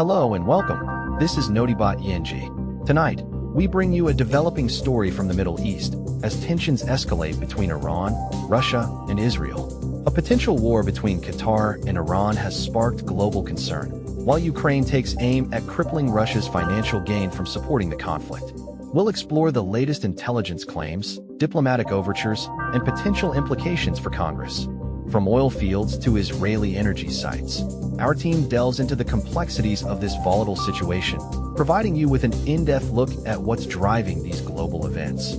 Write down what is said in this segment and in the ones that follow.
Hello and welcome. This is Notibot ENG. Tonight, we bring you a developing story from the Middle East as tensions escalate between Iran, Russia, and Israel. A potential war between Qatar and Iran has sparked global concern, while Ukraine takes aim at crippling Russia's financial gain from supporting the conflict. We'll explore the latest intelligence claims, diplomatic overtures, and potential implications for Congress. From oil fields to Israeli energy sites, our team delves into the complexities of this volatile situation, providing you with an in-depth look at what's driving these global events.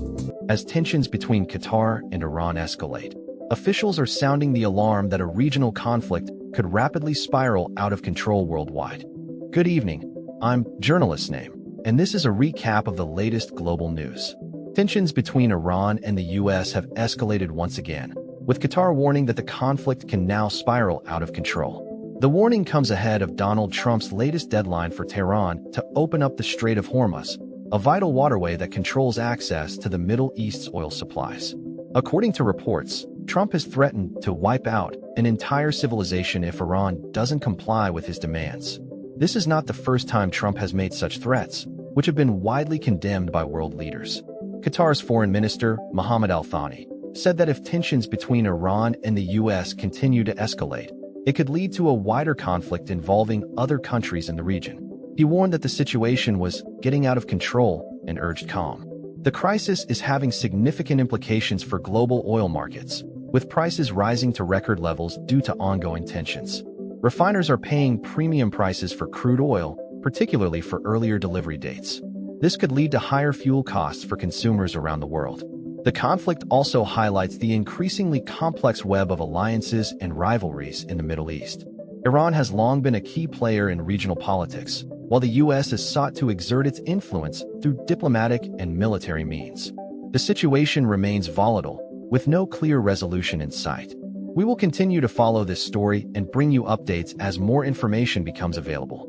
As tensions between Qatar and Iran escalate, officials are sounding the alarm that a regional conflict could rapidly spiral out of control worldwide. Good evening, I'm Journalist Name, and this is a recap of the latest global news. Tensions between Iran and the US have escalated once again, with Qatar warning that the conflict can now spiral out of control. The warning comes ahead of Donald Trump's latest deadline for Tehran to open up the Strait of Hormuz, a vital waterway that controls access to the Middle East's oil supplies. According to reports, Trump has threatened to wipe out an entire civilization if Iran doesn't comply with his demands. This is not the first time Trump has made such threats, which have been widely condemned by world leaders. Qatar's Foreign Minister, Mohammed Al Thani, said that if tensions between Iran and the US continue to escalate, it could lead to a wider conflict involving other countries in the region. He warned that the situation was getting out of control and urged calm. The crisis is having significant implications for global oil markets, with prices rising to record levels due to ongoing tensions. Refiners are paying premium prices for crude oil, particularly for earlier delivery dates. This could lead to higher fuel costs for consumers around the world. The conflict also highlights the increasingly complex web of alliances and rivalries in the Middle East. Iran has long been a key player in regional politics, while the US has sought to exert its influence through diplomatic and military means. The situation remains volatile, with no clear resolution in sight. We will continue to follow this story and bring you updates as more information becomes available.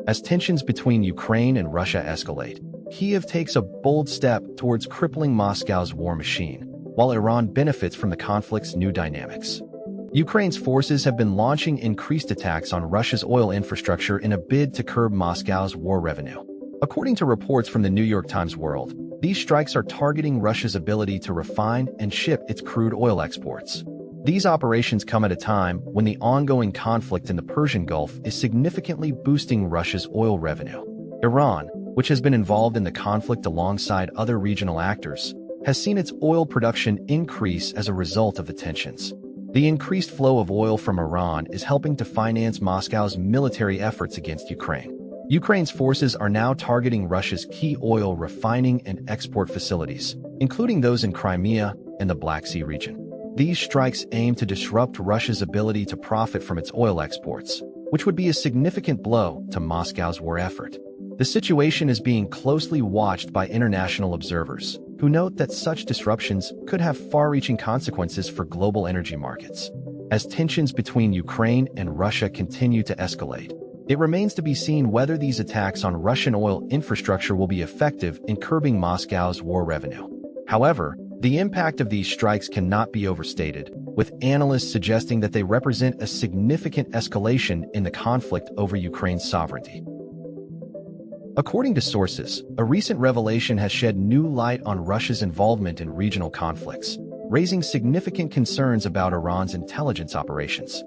As tensions between Ukraine and Russia escalate, Kyiv takes a bold step towards crippling Moscow's war machine, while Iran benefits from the conflict's new dynamics. Ukraine's forces have been launching increased attacks on Russia's oil infrastructure in a bid to curb Moscow's war revenue. According to reports from the New York Times World, these strikes are targeting Russia's ability to refine and ship its crude oil exports. These operations come at a time when the ongoing conflict in the Persian Gulf is significantly boosting Russia's oil revenue. Iran, which has been involved in the conflict alongside other regional actors, has seen its oil production increase as a result of the tensions. The increased flow of oil from Iran is helping to finance Moscow's military efforts against Ukraine. Ukraine's forces are now targeting Russia's key oil refining and export facilities, including those in Crimea and the Black Sea region. These strikes aim to disrupt Russia's ability to profit from its oil exports, which would be a significant blow to Moscow's war effort. The situation is being closely watched by international observers, who note that such disruptions could have far-reaching consequences for global energy markets. As tensions between Ukraine and Russia continue to escalate, it remains to be seen whether these attacks on Russian oil infrastructure will be effective in curbing Moscow's war revenue. However, the impact of these strikes cannot be overstated, with analysts suggesting that they represent a significant escalation in the conflict over Ukraine's sovereignty. According to sources, a recent revelation has shed new light on Russia's involvement in regional conflicts, raising significant concerns about Iran's intelligence operations.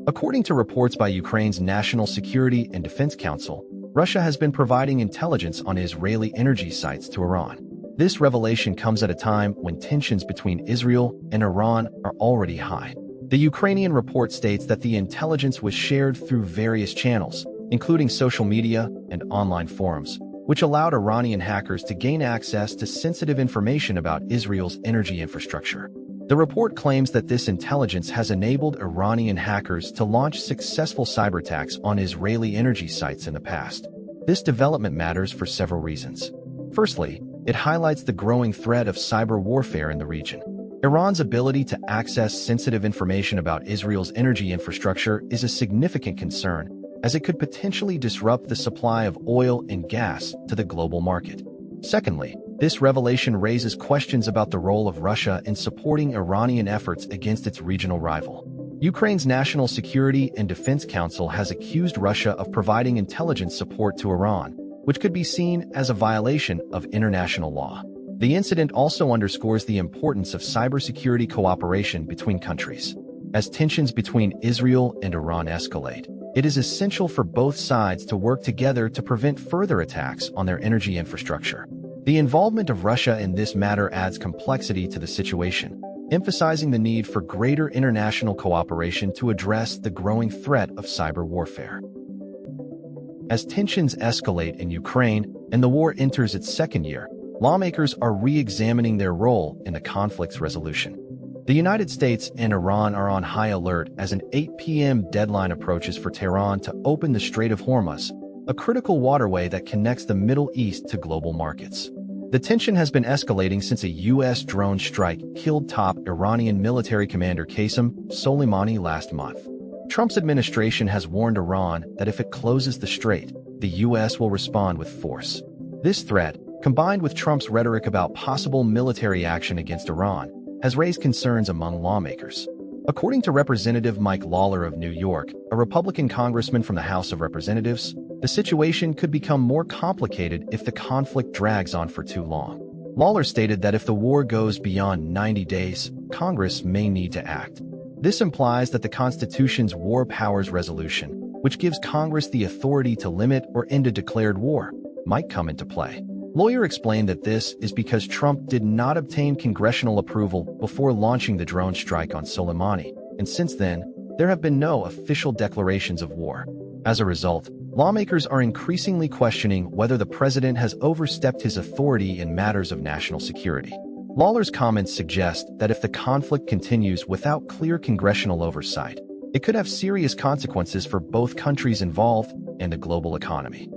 According to reports by Ukraine's National Security and Defense Council, Russia has been providing intelligence on Israeli energy sites to Iran. This revelation comes at a time when tensions between Israel and Iran are already high. The Ukrainian report states that the intelligence was shared through various channels, including social media and online forums, which allowed Iranian hackers to gain access to sensitive information about Israel's energy infrastructure. The report claims that this intelligence has enabled Iranian hackers to launch successful cyberattacks on Israeli energy sites in the past. This development matters for several reasons. Firstly, it highlights the growing threat of cyber warfare in the region. Iran's ability to access sensitive information about Israel's energy infrastructure is a significant concern, as it could potentially disrupt the supply of oil and gas to the global market. Secondly, this revelation raises questions about the role of Russia in supporting Iranian efforts against its regional rival. Ukraine's National Security and Defense Council has accused Russia of providing intelligence support to Iran, which could be seen as a violation of international law. The incident also underscores the importance of cybersecurity cooperation between countries. As tensions between Israel and Iran escalate, it is essential for both sides to work together to prevent further attacks on their energy infrastructure. The involvement of Russia in this matter adds complexity to the situation, emphasizing the need for greater international cooperation to address the growing threat of cyber warfare. As tensions escalate in Ukraine and the war enters its second year, lawmakers are re-examining their role in the conflict's resolution. The United States and Iran are on high alert as an 8 p.m. deadline approaches for Tehran to open the Strait of Hormuz, a critical waterway that connects the Middle East to global markets. The tension has been escalating since a U.S. drone strike killed top Iranian military commander Qasem Soleimani last month. Trump's administration has warned Iran that if it closes the strait, the U.S. will respond with force. This threat, combined with Trump's rhetoric about possible military action against Iran, has raised concerns among lawmakers. According to Representative Mike Lawler of New York, a Republican congressman from the House of Representatives, the situation could become more complicated if the conflict drags on for too long. Lawler stated that if the war goes beyond 90 days, Congress may need to act. This implies that the Constitution's War Powers Resolution, which gives Congress the authority to limit or end a declared war, might come into play. Lawler explained that this is because Trump did not obtain congressional approval before launching the drone strike on Soleimani, and since then, there have been no official declarations of war. As a result, lawmakers are increasingly questioning whether the president has overstepped his authority in matters of national security. Lawler's comments suggest that if the conflict continues without clear congressional oversight, it could have serious consequences for both countries involved and the global economy.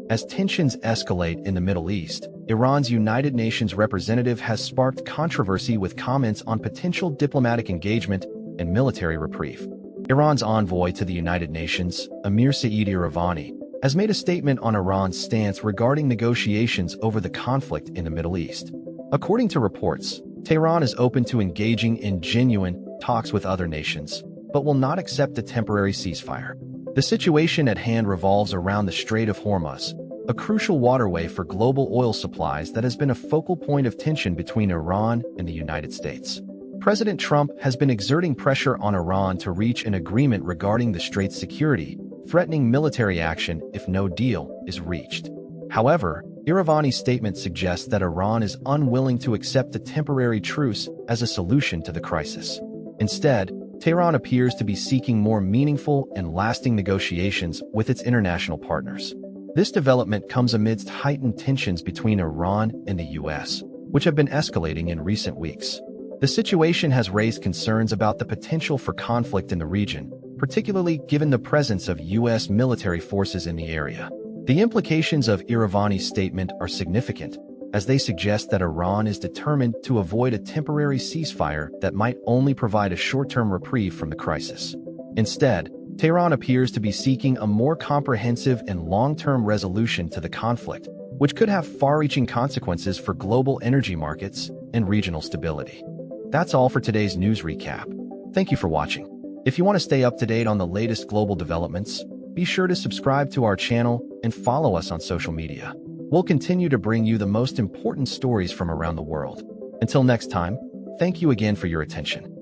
As tensions escalate in the Middle East, Iran's United Nations representative has sparked controversy with comments on potential diplomatic engagement and military reprieve. Iran's envoy to the United Nations, Amir Saeed Iravani, has made a statement on Iran's stance regarding negotiations over the conflict in the Middle East. According to reports, Tehran is open to engaging in genuine talks with other nations, but will not accept a temporary ceasefire. The situation at hand revolves around the Strait of Hormuz, a crucial waterway for global oil supplies that has been a focal point of tension between Iran and the United States. President Trump has been exerting pressure on Iran to reach an agreement regarding the strait's security, threatening military action if no deal is reached. However, Iravani's statement suggests that Iran is unwilling to accept a temporary truce as a solution to the crisis. Instead, Tehran appears to be seeking more meaningful and lasting negotiations with its international partners. This development comes amidst heightened tensions between Iran and the U.S., which have been escalating in recent weeks. The situation has raised concerns about the potential for conflict in the region, particularly given the presence of U.S. military forces in the area. The implications of Iravani's statement are significant, as they suggest that Iran is determined to avoid a temporary ceasefire that might only provide a short-term reprieve from the crisis. Instead, Tehran appears to be seeking a more comprehensive and long-term resolution to the conflict, which could have far-reaching consequences for global energy markets and regional stability. That's all for today's news recap. Thank you for watching. If you want to stay up to date on the latest global developments, be sure to subscribe to our channel and follow us on social media. We'll continue to bring you the most important stories from around the world. Until next time, thank you again for your attention.